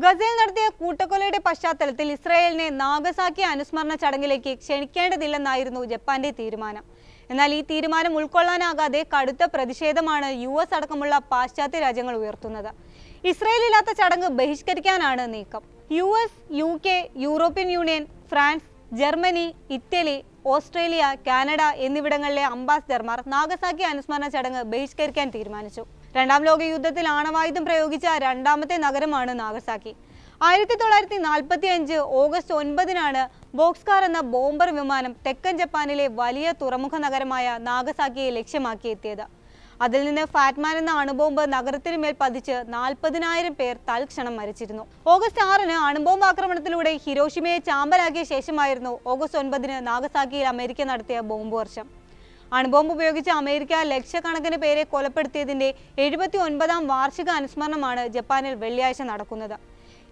ഗസയിൽ നടത്തിയ കൂട്ടക്കൊലയുടെ പശ്ചാത്തലത്തിൽ ഇസ്രായേലിനെ നാഗസാക്കി അനുസ്മരണ ചടങ്ങിലേക്ക് ക്ഷണിക്കേണ്ടതില്ലെന്നായിരുന്നു ജപ്പാന്റെ തീരുമാനം. എന്നാൽ ഈ തീരുമാനം ഉൾക്കൊള്ളാനാകാതെ കടുത്ത പ്രതിഷേധമാണ് US അടക്കമുള്ള പാശ്ചാത്യ രാജ്യങ്ങൾ ഉയർത്തുന്നത്. ഇസ്രായേലില്ലാത്ത ചടങ്ങ് ബഹിഷ്കരിക്കാനാണ് നീക്കം. US, UK, European union, France, Germany, Italy, Australia, Canada എന്നിവിടങ്ങളിലെ അംബാസിഡർമാർ നാഗസാക്കി അനുസ്മരണ ചടങ്ങ് ബഹിഷ്കരിക്കാൻ തീരുമാനിച്ചു. രണ്ടാം ലോക യുദ്ധത്തിൽ ആണവായുധം പ്രയോഗിച്ച രണ്ടാമത്തെ നഗരമാണ് നാഗസാക്കി. 1945 ഓഗസ്റ്റ് 9-നാണ് ബോക്സ്കാർ എന്ന ബോംബർ വിമാനം തെക്കൻ ജപ്പാനിലെ വലിയ തുറമുഖ നഗരമായ നാഗസാക്കിയെ ലക്ഷ്യമാക്കി എത്തിയത്. അതിൽ നിന്ന് ഫാറ്റ്മാൻ എന്ന അണുബോംബ് നഗരത്തിനു മേൽ പതിച്ച് 40,000 പേർ തൽക്ഷണം മരിച്ചിരുന്നു. ഓഗസ്റ്റ് 6-ന് അണുബോംബ് ആക്രമണത്തിലൂടെ ഹിരോഷിമയെ ചാമ്പലാക്കിയ ശേഷമായിരുന്നു ഓഗസ്റ്റ് 9-ന് നാഗസാക്കിയിൽ അമേരിക്ക നടത്തിയ ബോംബ് വർഷം. അണുബോംബ് ഉപയോഗിച്ച് അമേരിക്ക ലക്ഷക്കണക്കിന് പേരെ കൊലപ്പെടുത്തിയതിന്റെ 79-ാം വാർഷിക അനുസ്മരണമാണ് ജപ്പാനിൽ വെള്ളിയാഴ്ച നടക്കുന്നത്.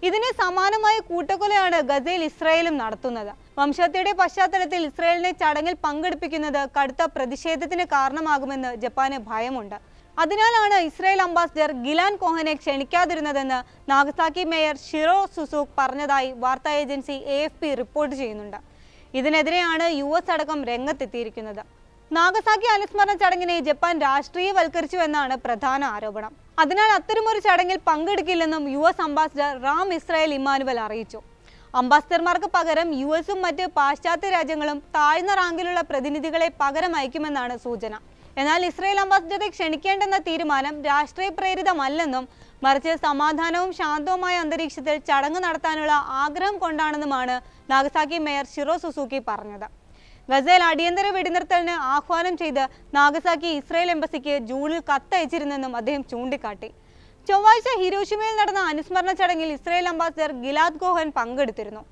ഇതിന് സമാനമായ കൂട്ടക്കൊലയാണ് ഗസയിൽ ഇസ്രായേലും നടത്തുന്നത്. വംശഹത്യയുടെ പശ്ചാത്തലത്തിൽ ഇസ്രായേലിനെ ചടങ്ങിൽ പങ്കെടുപ്പിക്കുന്നത് കടുത്ത പ്രതിഷേധത്തിന് കാരണമാകുമെന്ന് ജപ്പാന് ഭയമുണ്ട്. അതിനാലാണ് ഇസ്രായേൽ അംബാസിഡർ ഗിലാൻ കോഹനെ ക്ഷണിക്കാതിരുന്നതെന്ന് നാഗസാക്കി മേയർ ഷിറോ സുസൂക്ക് പറഞ്ഞതായി വാർത്താ ഏജൻസി AFP റിപ്പോർട്ട് ചെയ്യുന്നുണ്ട്. ഇതിനെതിരെയാണ് US അടക്കം രംഗത്തെത്തിയിരിക്കുന്നത്. നാഗസാക്കി അനുസ്മരണ ചടങ്ങിനെ ജപ്പാൻ രാഷ്ട്രീയവൽക്കരിച്ചു എന്നാണ് പ്രധാന ആരോപണം. അതിനാൽ അത്തരമൊരു ചടങ്ങിൽ പങ്കെടുക്കില്ലെന്നും US ambassador Ram Israel Emmanuel അറിയിച്ചു. അംബാസിഡർമാർക്ക് പകരം US-ഉം മറ്റ് പാശ്ചാത്യ രാജ്യങ്ങളും താഴ്ന്ന റാങ്കിലുള്ള പ്രതിനിധികളെ പകരം അയക്കുമെന്നാണ് സൂചന. എന്നാൽ ഇസ്രായേൽ അംബാസിഡറെ ക്ഷണിക്കേണ്ടെന്ന തീരുമാനം രാഷ്ട്രീയ പ്രേരിതമല്ലെന്നും മറിച്ച് സമാധാനവും ശാന്തവുമായ അന്തരീക്ഷത്തിൽ ചടങ്ങ് നടത്താനുള്ള ആഗ്രഹം കൊണ്ടാണെന്നുമാണ് നാഗസാക്കി മേയർ ഷിറോ സുസൂക്കി പറഞ്ഞത്. ഗസയിൽ അടിയന്തര വെടിനിർത്തലിന് ആഹ്വാനം ചെയ്ത് നാഗസാക്കി ഇസ്രായേൽ എംബസിക്ക് ജൂണിൽ കത്തയച്ചിരുന്നെന്നും അദ്ദേഹം ചൂണ്ടിക്കാട്ടി. ചൊവ്വാഴ്ച ഹിരോഷിമയിൽ നടന്ന അനുസ്മരണ ചടങ്ങിൽ ഇസ്രായേൽ അംബാസിഡർ ഗിലാദ് കോഹൻ പങ്കെടുത്തിരുന്നു.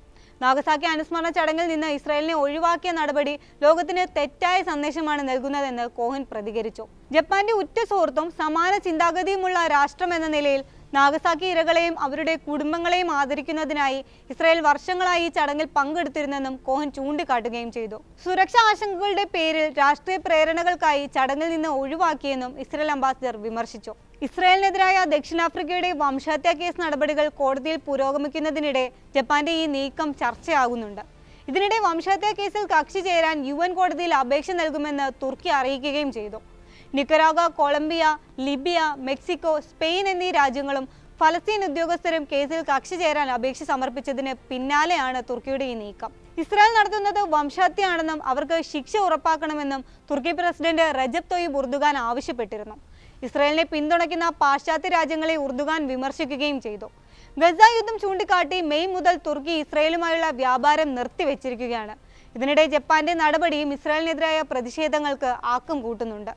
നാഗസാക്കി അനുസ്മരണ ചടങ്ങിൽ നിന്ന് ഇസ്രായേലിനെ ഒഴിവാക്കിയ നടപടി ലോകത്തിന് തെറ്റായ സന്ദേശമാണ് നൽകുന്നതെന്ന് കോഹൻ പ്രതികരിച്ചു. ജപ്പാന്റെ ഉറ്റ സുഹൃത്തും സമാന ചിന്താഗതിയുമുള്ള രാഷ്ട്രം എന്ന നിലയിൽ നാഗസാക്കി ഇരകളെയും അവരുടെ കുടുംബങ്ങളെയും ആദരിക്കുന്നതിനായി ഇസ്രായേൽ വർഷങ്ങളായി ഈ ചടങ്ങിൽ പങ്കെടുത്തിരുന്നെന്നും കോഹൻ ചൂണ്ടിക്കാട്ടുകയും ചെയ്തു. സുരക്ഷാ ആശങ്കകളുടെ പേരിൽ രാഷ്ട്രീയ പ്രേരണകൾക്കായി ചടങ്ങിൽ നിന്ന് ഒഴിവാക്കിയെന്നും ഇസ്രായേൽ അംബാസിഡർ വിമർശിച്ചു. ഇസ്രായേലിനെതിരായ ദക്ഷിണാഫ്രിക്കയുടെ വംശഹത്യാ കേസ് നടപടികൾ കോടതിയിൽ പുരോഗമിക്കുന്നതിനിടെ ജപ്പാന്റെ ഈ നീക്കം ചർച്ചയാകുന്നുണ്ട്. ഇതിനിടെ വംശഹത്യാ കേസിൽ കക്ഷി ചേരാൻ UN കോടതിയിൽ അപേക്ഷ നൽകുമെന്ന് തുർക്കി അറിയിക്കുകയും ചെയ്തു. നിക്കരാഗ, കൊളംബിയ, ലിബിയ, മെക്സിക്കോ, സ്പെയിൻ എന്നീ രാജ്യങ്ങളും ഫലസ്തീൻ ഉദ്യോഗസ്ഥരും കേസിൽ കക്ഷി ചേരാൻ അപേക്ഷ സമർപ്പിച്ചതിന് പിന്നാലെയാണ് തുർക്കിയുടെ ഈ നീക്കം. ഇസ്രായേൽ നടത്തുന്നത് വംശഹത്യയാണെന്നും അവർക്ക് ശിക്ഷ ഉറപ്പാക്കണമെന്നും തുർക്കി പ്രസിഡന്റ് റജബ് തൊയ്യിബ് ഉർദുഗാൻ ആവശ്യപ്പെട്ടിരുന്നു. ഇസ്രായേലിനെ പിന്തുണയ്ക്കുന്ന പാശ്ചാത്യ രാജ്യങ്ങളെ ഉർദുഗാൻ വിമർശിക്കുകയും ചെയ്തു. ഗസ യുദ്ധം ചൂണ്ടിക്കാട്ടി മെയ് മുതൽ തുർക്കി ഇസ്രായേലുമായുള്ള വ്യാപാരം നിർത്തിവെച്ചിരിക്കുകയാണ്. ഇതിനിടെ ജപ്പാന്റെ നടപടിയും ഇസ്രായേലിനെതിരായ പ്രതിഷേധങ്ങൾക്ക് ആക്കം കൂട്ടുന്നുണ്ട്.